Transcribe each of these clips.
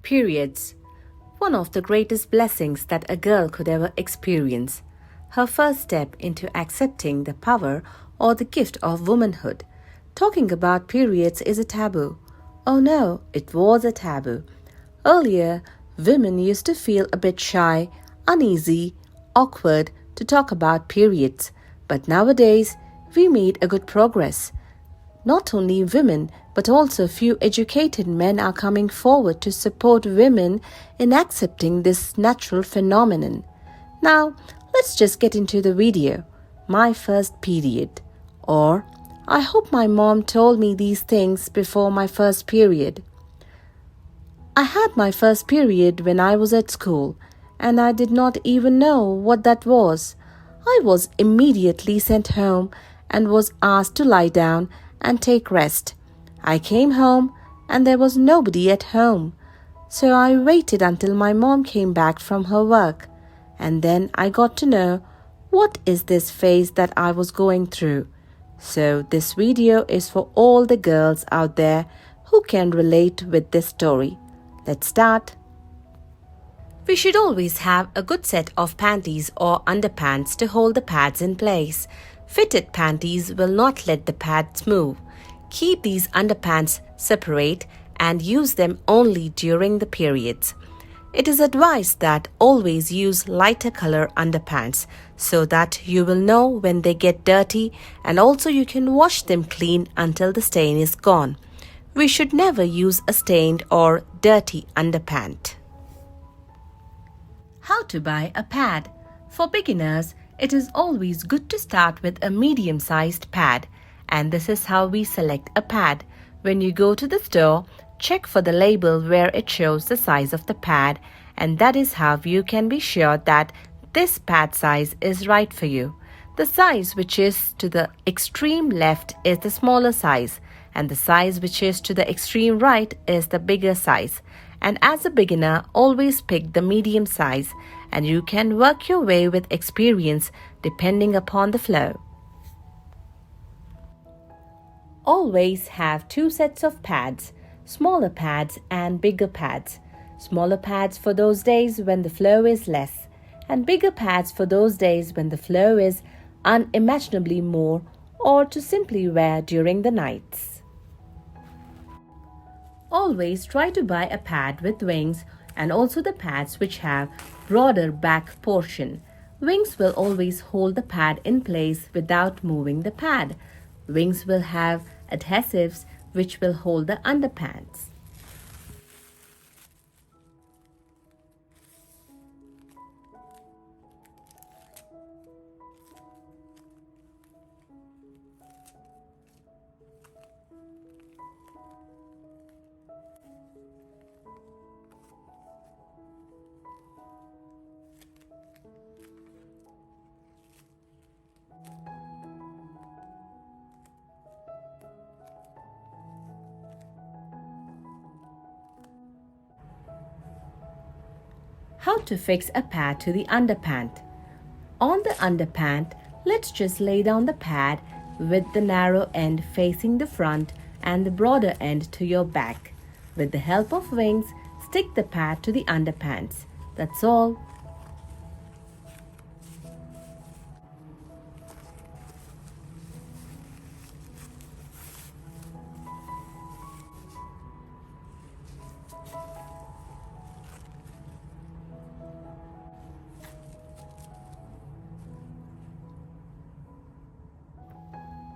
Periods. One of the greatest blessings that a girl could ever experience. Her first step into accepting the power or the gift of womanhood. Talking about periods is a taboo. Oh no, it was a taboo. Earlier, women used to feel a bit shy, uneasy, awkward to talk about periods. But nowadays, we made a good progress. Not only women, but also few educated men are coming forward to support women in accepting this natural phenomenon. Now, let's just get into the video. My first period. Or, I hope my mom told me these things before my first period. I had my first period when I was at school, and I did not even know what that was. I was immediately sent home and was asked to lie down and take rest. I came home and there was nobody at home. So I waited until my mom came back from her work. And then I got to know what is this phase that I was going through. So this video is for all the girls out there who can relate with this story. Let's start. We should always have a good set of panties or underpants to hold the pads in place. Fitted panties will not let the pads move. Keep these underpants separate and use them only during the periods. It is advised that always use lighter color underpants so that you will know when they get dirty, and also you can wash them clean until the stain is gone. We should never use a stained or dirty underpant. How to buy a pad? For beginners, it is always good to start with a medium-sized pad, and this is how we select a pad. When you go to the store, check for the label where it shows the size of the pad, and that is how you can be sure that this pad size is right for you. The size which is to the extreme left is the smaller size, and the size which is to the extreme right is the bigger size. And as a beginner, always pick the medium size, and you can work your way with experience depending upon the flow. Always have two sets of pads, smaller pads and bigger pads. Smaller pads for those days when the flow is less, and bigger pads for those days when the flow is unimaginably more, or to simply wear during the nights. Always try to buy a pad with wings, and also the pads which have broader back portion. Wings will always hold the pad in place without moving the pad. Wings will have adhesives which will hold the underpants. How to fix a pad to the underpant. On the underpant, let's just lay down the pad with the narrow end facing the front and the broader end to your back. With the help of wings, stick the pad to the underpants. That's all.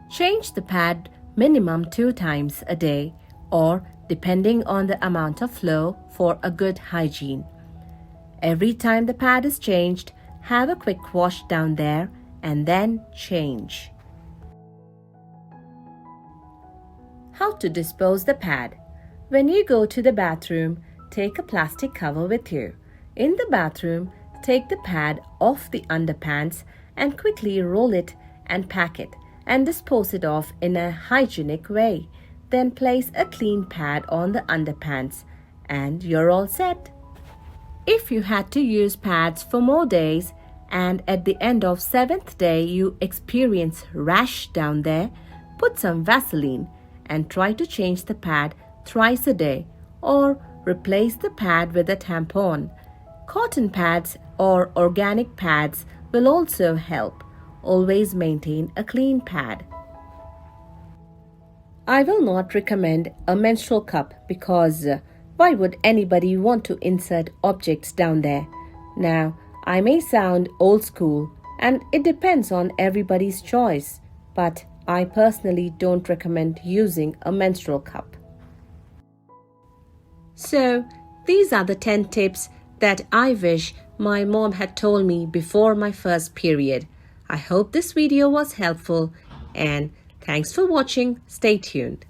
Change the pad minimum 2 times a day, or depending on the amount of flow, for a good hygiene. Every time the pad is changed, have a quick wash down there and then change. How to dispose the pad. When you go to the bathroom, take a plastic cover with you. In the bathroom, take the pad off the underpants and quickly roll it and pack it, and dispose it off in a hygienic way. Then place a clean pad on the underpants and you're all set. If you had to use pads for more days and at the end of 7th day you experience rash down there, put some Vaseline and try to change the pad thrice a day, or replace the pad with a tampon. Cotton pads or organic pads will also help. Always maintain a clean pad. I will not recommend a menstrual cup because why would anybody want to insert objects down there? Now, I may sound old school and it depends on everybody's choice, but I personally don't recommend using a menstrual cup. So, these are the 10 tips that I wish my mom had told me before my first period. I hope this video was helpful and thanks for watching. Stay tuned.